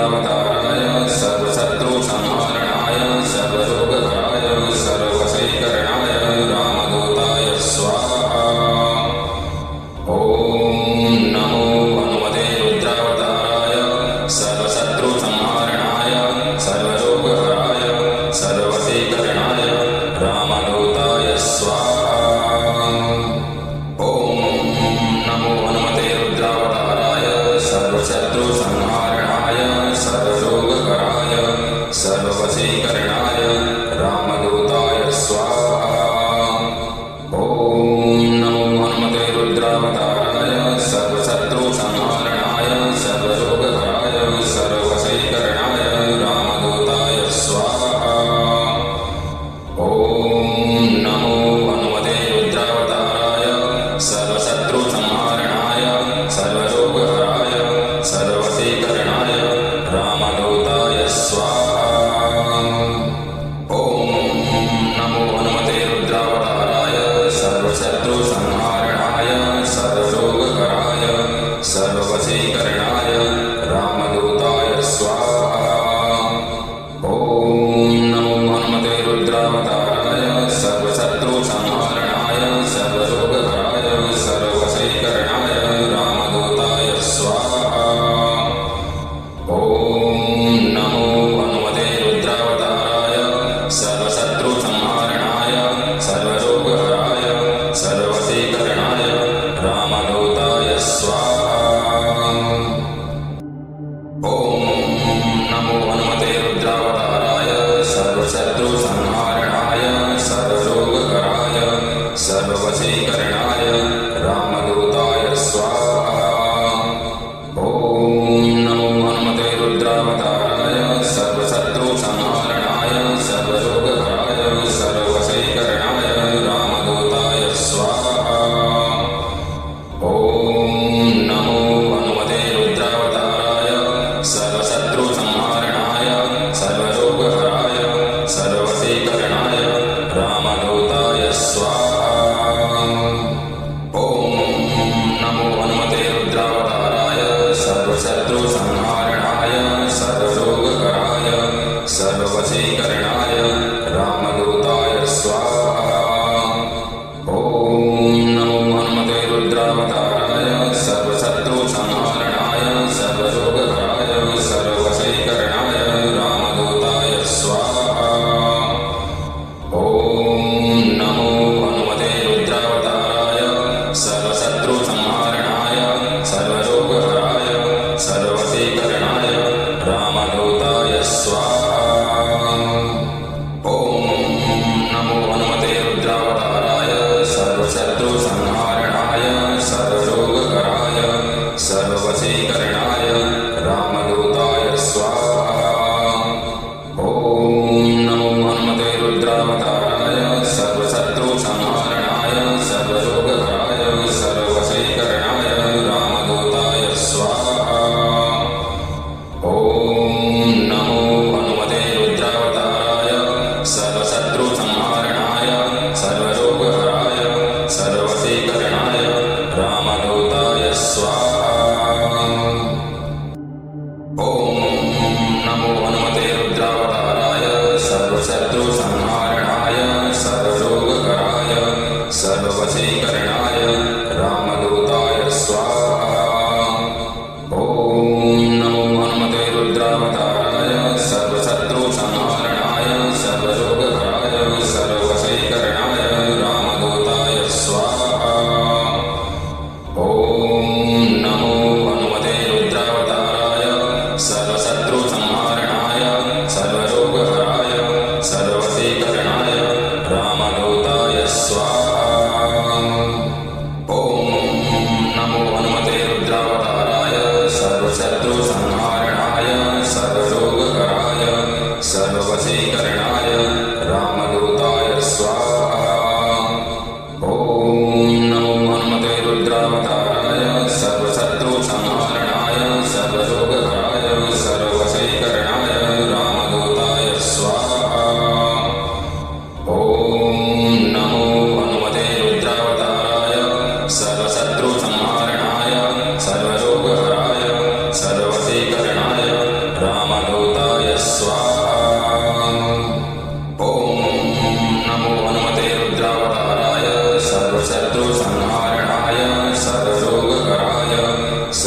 रुद्रावताराय सर्वशत्रुसंहारणाय सर्वरोगहराय सर्ववशीकरणाय रामदूताय स्वाहा। ॐ नमो हनुमते रुद्रावताराय सर्वशत्रुसंहारणाय सर्वरोगहराय सर्ववशीकरणाय रामदूताय स्वाहा। ॐ नमो हनुमते रुद्रावताराय सर्वशत्रुसंहारणाय सर्वरोगहराय सर्ववशीकरणाय रामदूताय स्वाहा। ॐ नमो हनुमते रुद्रावताराय सर्वशत्रुसंहारणाय सर्वरोगहराय सर्ववशीकरणाय रामदूताय स्वाहा। ॐ नमो हनुमते रुद्रावताराय सर्वशत्रुसंहारणाय सर्वरोगहराय सर्ववशीकरणाय रामदूताय स्वाहा। ॐ नमो हनुमते रुद्रावताराय सर्वशत्रुसंहारणाय सर्वरोगहराय सर्ववशीकरणाय रामदूताय स्वाहा। ॐ नमो हनुमते रुद्रावताराय सर्वशत्रुसंहारणाय सर्वरोगहराय सर्ववशीकरणाय रामदूताय स्वाहा। ॐ नमो हनुमते रुद्रावताराय सर्वशत्रुसंहारणाय सर्वरोगहराय सर्ववशीकरणाय रामदूताय स्वाहा। ॐ नमो हनुमते रुद्रावताराय सर्वशत्रुसंहारणाय सर्वरोगहराय सर्ववशीकरणाय रामदूताय स्वाहा। ॐ नमो हनुमते रुद्रावताराय सर्वशत्रुसंहारणाय सर्वरोगहराय सर्ववशीकरणाय रामदूताय स्वाहा। ॐ नमो हनुमते रुद्रावताराय सर्वशत्रुसंहारणाय सर्वरोगहराय सर्ववशीकरणाय रामदूताय स्वाहा। ॐ नमो हनुमते रुद्रावताराय सर्वशत्रुसंहारणाय सर्वरोगहराय सर्ववशीकरणाय रामदूताय स्वाहा। ॐ नमो हनुमते रुद्रावताराय सर्वशत्रुसंहारणाय सर्वरोगहराय सर्ववशीकरणाय रामदूताय स्वाहा। ॐ नमो हनुमते रुद्रावताराय सर्वशत्रुसंहारणाय सर्वरोगहराय सर्ववशीकरणाय रामदूताय स्वाहा। ॐ नमो हनुमते रुद्रावताराय सर्वशत्रुसंहारणाय सर्वरोगहराय सर्ववशीकरणाय रामदूताय स्वाहा। ॐ नमो हनुमते रुद्रावताराय सर्वशत्रुसंहारणाय सर्वरोगहराय सर्ववशीकरणाय रामदूताय स्वाहा। ॐ नमो हनुमते रुद्रावताराय सर्वशत्रुसंहारणाय सर्वरोगहराय सर्ववशीकरणाय रामदूताय स्वाहा। ॐ नमो हनुमते रुद्रावताराय सर्वशत्रुसंहारणाय सर्वरोगहराय सर्ववशीकरणाय रामदूताय स्वाहा। ॐ नमो हनुमते रुद्रावताराय सर्वशत्रुसंहारणाय सर्वरोगहराय सर्ववशीकरणाय रामदूताय स्वाहा। ॐ नमो हनुमते रुद्रावताराय सर्वशत्रुसंहारणाय सर्वरोगहराय सर्ववशीकरणाय रामदूताय स्वाहा। ॐ नमो हनुमते रुद्रावताराय सर्वशत्रुसंहारणाय सर्वरोगहराय सर्ववशीकरणाय रामदूताय स्वाहा। ॐ नमो हनुमते रुद्रावताराय सर्वशत्रुसंहारणाय सर्वरोगहराय सर्ववशीकरणाय रामदूताय स्वाहा। ॐ नमो हनुमते रुद्रावताराय सर्वशत्रुसंहारणाय सर्वरोगहराय सर्ववशीकरणाय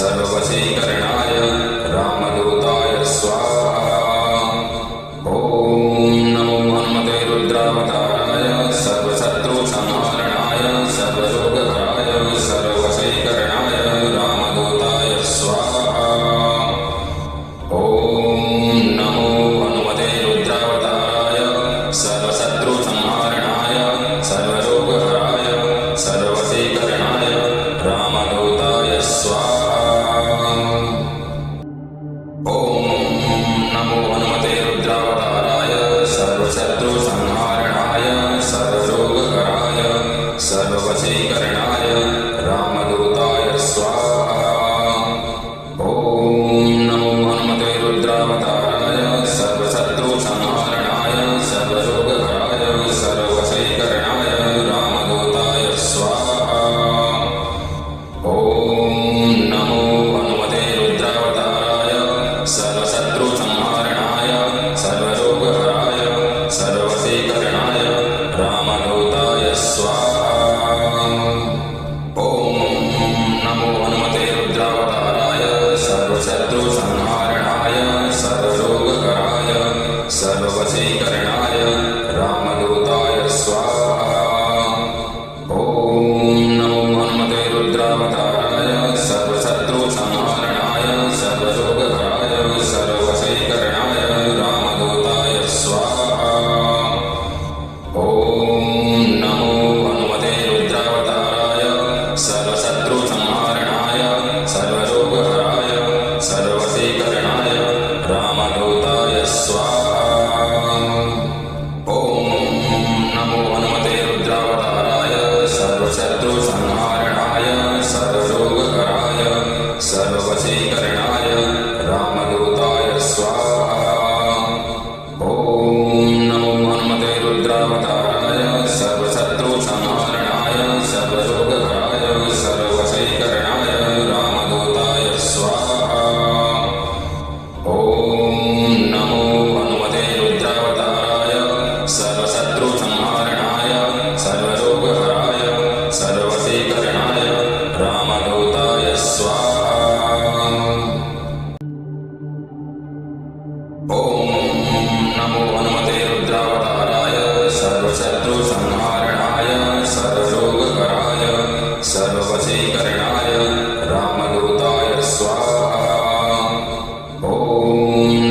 सर्ववशीकरणाय रामदूताय स्वाहा। ॐ नमो हनुमते रुद्रावताराय सर्वशत्रुसंहारणाय सर्वरोगहराय सर्ववशीकरणाय रामदूताय स्वाहा। ॐ नमो हनुमते रुद्रावताराय सर्वशत्रुसंहारणाय सर्वरोगहराय सर्ववशीकरणाय रामदूताय स्वाहा। ॐ नमो हनुमते रुद्रावताराय सर्वशत्रुसंहारणाय सर्वरोगहराय सर्ववशीकरणाय रामदूताय स्वाहा। ॐ नमो हनुमते रुद्रावताराय सर्वशत्रुसंहारणाय सर्वरोगहराय सर्ववशीकरणाय रामदूताय स्वाहा। ॐ नमो हनुमते रुद्रावताराय सर्वशत्रुसंहारणाय सर्वरोगहराय सर्ववशीकरणाय रामदूताय स्वाहा। ॐ नमो हनुमते रुद्रावताराय सर्वशत्रुसंहारणाय सर्वरोगहराय सर्ववशीकरणाय रामदूताय स्वाहा। ॐ नमो हनुमते रुद्रावताराय सर्वशत्रुसंहारणाय सर्वरोगहराय सर्ववशीकरणाय रामदूताय स्वाहा। ॐ नमो हनुमते रुद्रावताराय सर्वशत्रुसंहारणाय सर्वरोगहराय सर्ववशीकरणाय रामदूताय स्वाहा। ॐ नमो हनुमते रुद्रावताराय सर्वशत्रुसंहारणाय सर्वरोगहराय सर्ववशीकरणाय रामदूताय स्वाहा। ॐ नमो हनुमते रुद्रावताराय सर्वशत्रुसंहारणाय सर्वरोगहराय सर्ववशीकरणाय रामदूताय स्वाहा। ॐ नमो हनुमते रुद्रावताराय सर्वशत्रुसंहारणाय सर्वरोगहराय सर्ववशीकरणाय रामदूताय स्वाहा। ॐ नमो हनुमते रुद्रावताराय सर्वशत्रुसंहारणाय सर्वरोगहराय सर्ववशीकरणाय रामदूताय स्वाहा। ॐ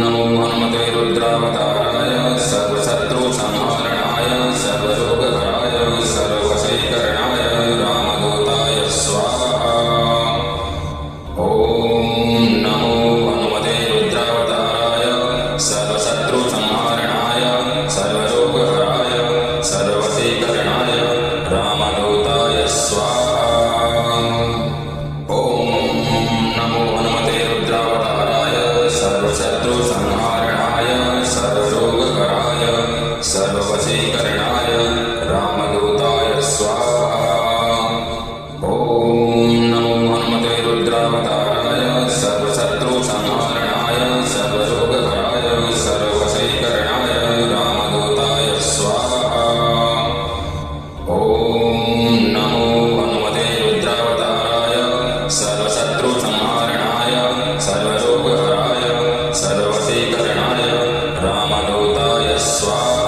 नमो हनुमते रुद्रावताराय सर्वशत्रुसंहारणाय सर्वरोगहराय सर्ववशीकरणाय रामदूताय स्वाहा। ॐ नमो हनुमते रुद्रावताराय सर्वशत्रुसंहारणाय सर्वरोगहराय सर्ववशीकरणाय रामदूताय स्वाहा। ॐ नमो हनुमते रुद्रावताराय सर्वशत्रुसंहारणाय सर्वरोगहराय सर्ववशीकरणाय रामदूताय स्वाहा। ॐ नमो हनुमते रुद्रावताराय सर्वशत्रुसंहारणाय सर्वरोगहराय सर्ववशीकरणाय रामदूताय स्वाहा। ॐ नमो हनुमते रुद्रावताराय सर्वशत्रुसंहारणाय सर्वरोगहराय सर्ववशीकरणाय रामदूताय स्वाहा।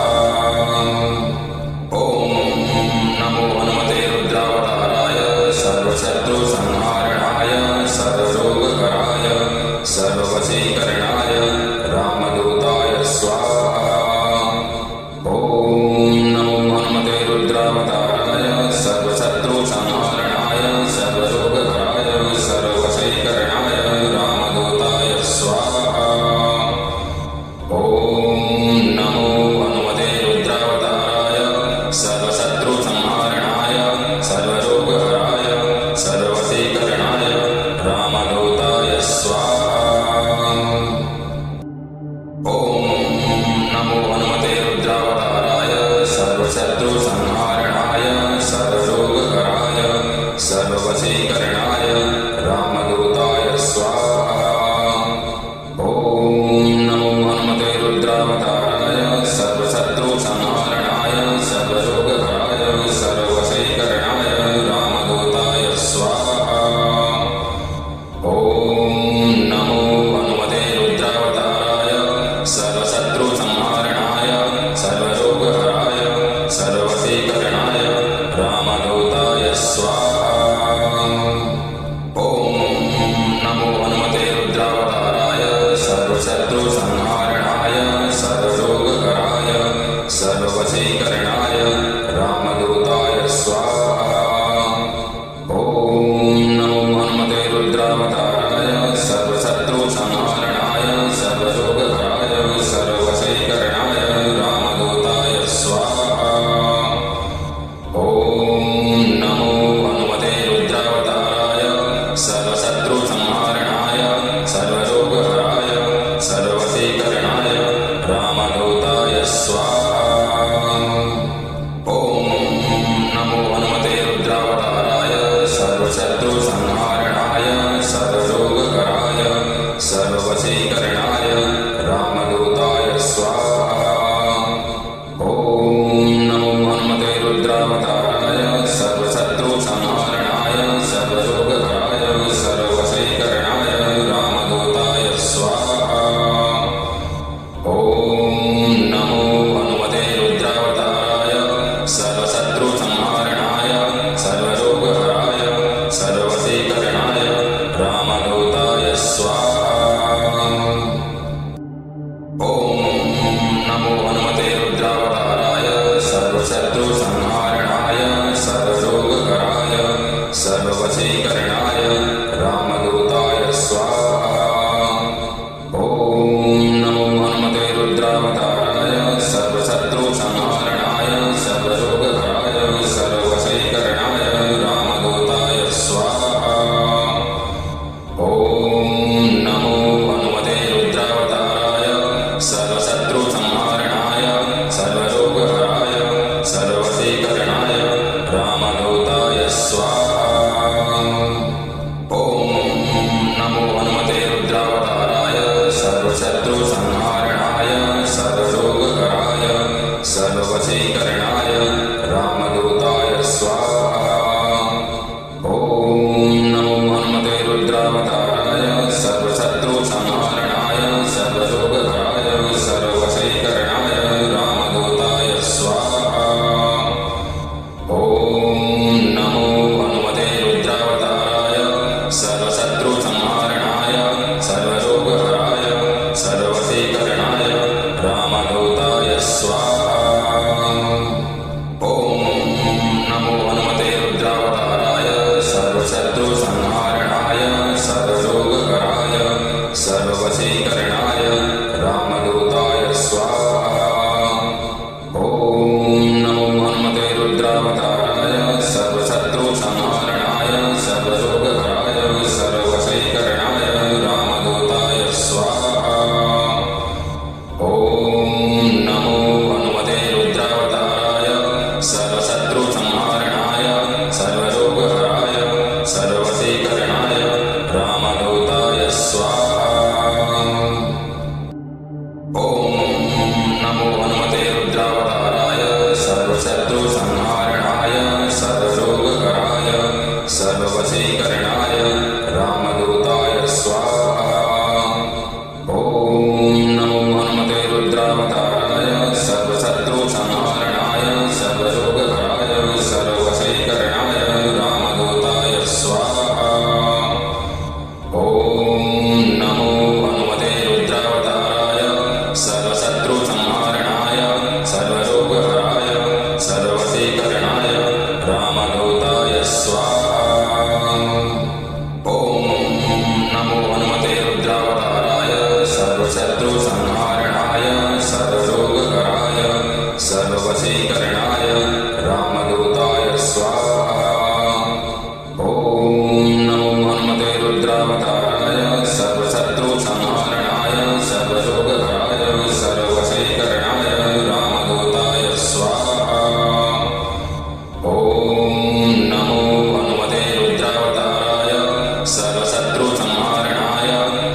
ॐ नमो हनुमते रुद्रावताराय सर्वशत्रुसंहारणाय सर्वरोगहराय सर्ववशीकरणाय रामदूताय स्वाहा। ॐ नमो हनुमते रुद्रावताराय सर्वशत्रुसंहारणाय सर्वरोगहराय सर्ववशीकरणाय रामदूताय स्वाहा। ॐ नमो हनुमते रुद्रावताराय सर्वशत्रुसंहारणाय सर्वरोगहराय सर्ववशीकरणाय रामदूताय स्वाहा।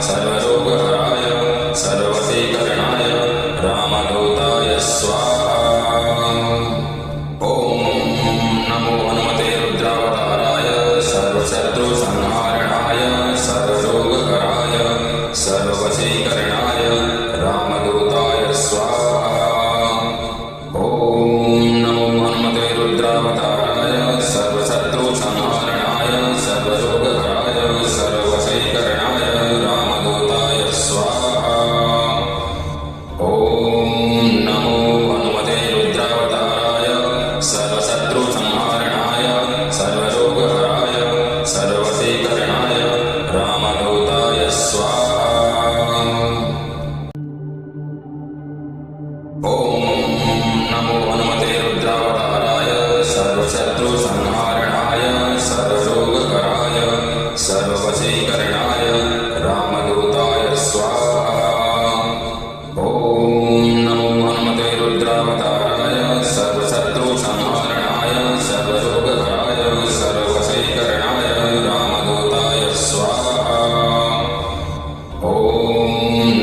सर्वरोगहराय सर्ववशीकरणाय रामदूताय स्वाहा। ॐ नमो हनुमते रुद्रावताराय सर्वशत्रुसंहारणाय सर्वरोगहराय सर्ववशीकरणाय रामदूताय स्वाहा। ॐ नमो हनुमते रुद्रावताराय सर्वशत्रुसंहारणाय सर्वरोगहराय सर्ववशीकरणाय रामदूताय स्वाहा। ॐ नमो हनुमते रुद्रावताराय सर्वशत्रुसंहारणाय सर्वरोगहराय सर्ववशीकरणाय रामदूताय स्वाहा। ॐ नमो हनुमते रुद्रावताराय सर्वशत्रुसंहारणाय सर्वरोगहराय सर्ववशीकरणाय रामदूताय स्वाहा। ॐ नमो हनुमते रुद्रावताराय सर्वशत्रुसंहारणाय सर्वरोगहराय सर्ववशीकरणाय रामदूताय स्वाहा। ॐ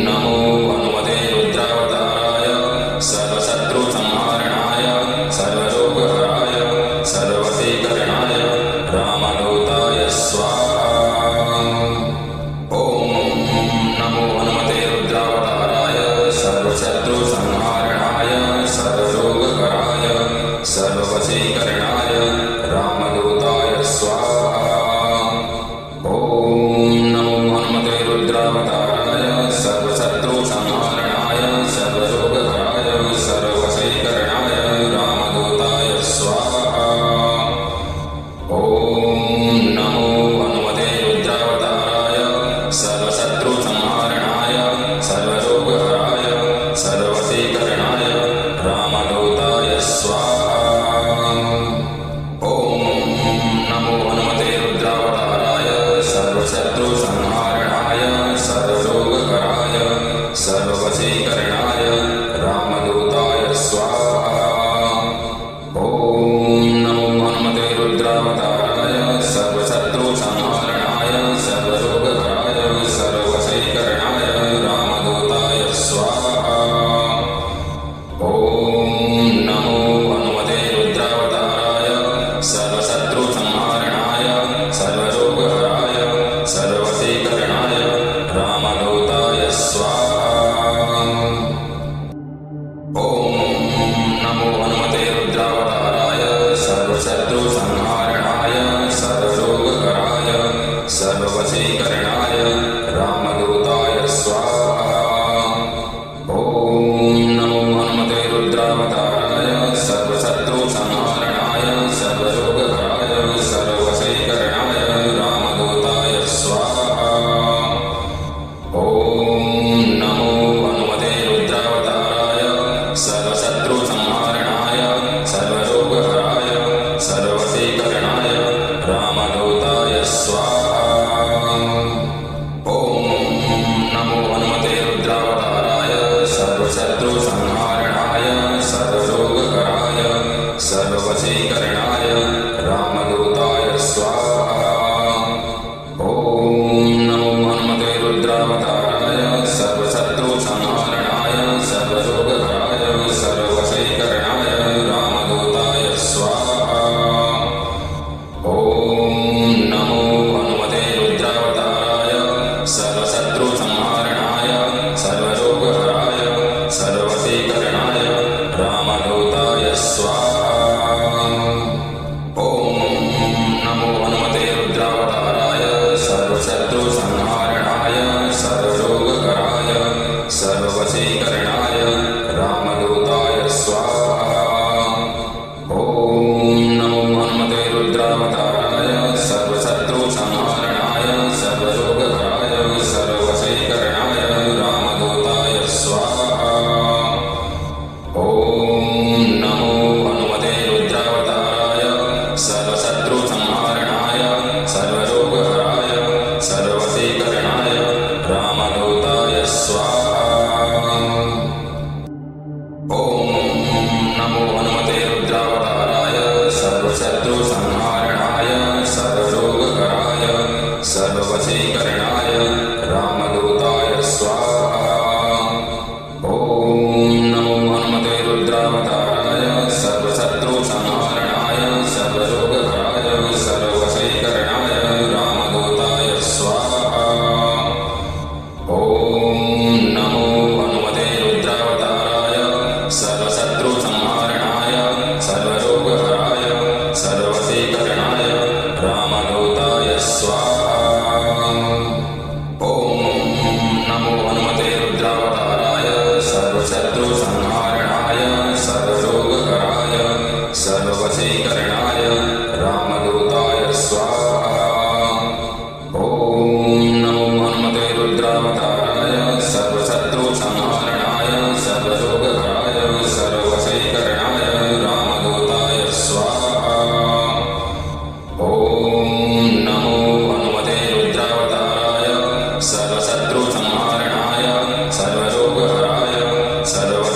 नमो हनुमते रुद्रावताराय सर्वशत्रुसंहारणाय सर्वरोगहराय सर्ववशीकरणाय रामदूताय स्वाहा। ॐ नमो हनुमते रुद्रावताराय सर्वशत्रुसंहारणाय सर्वरोगहराय सर्ववशीकरणाय रामदूताय स्वाहा। ॐ नमो हनुमते रुद्रावताराय सर्वशत्रुसंहारणाय सर्वरोगहराय सर्ववशीकरणाय रामदूताय स्वाहा। ॐ नमो हनुमते रुद्रावताराय सर्वशत्रुसंहारणाय सर्वरोगहराय सर्ववशीकरणाय रामदूताय स्वाहा। ॐ नमो हनुमते रुद्रावताराय सर्वशत्रुसंहारणाय सर्व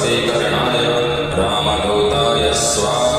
सर्ववशीकरणाय रामदूताय स्वाहा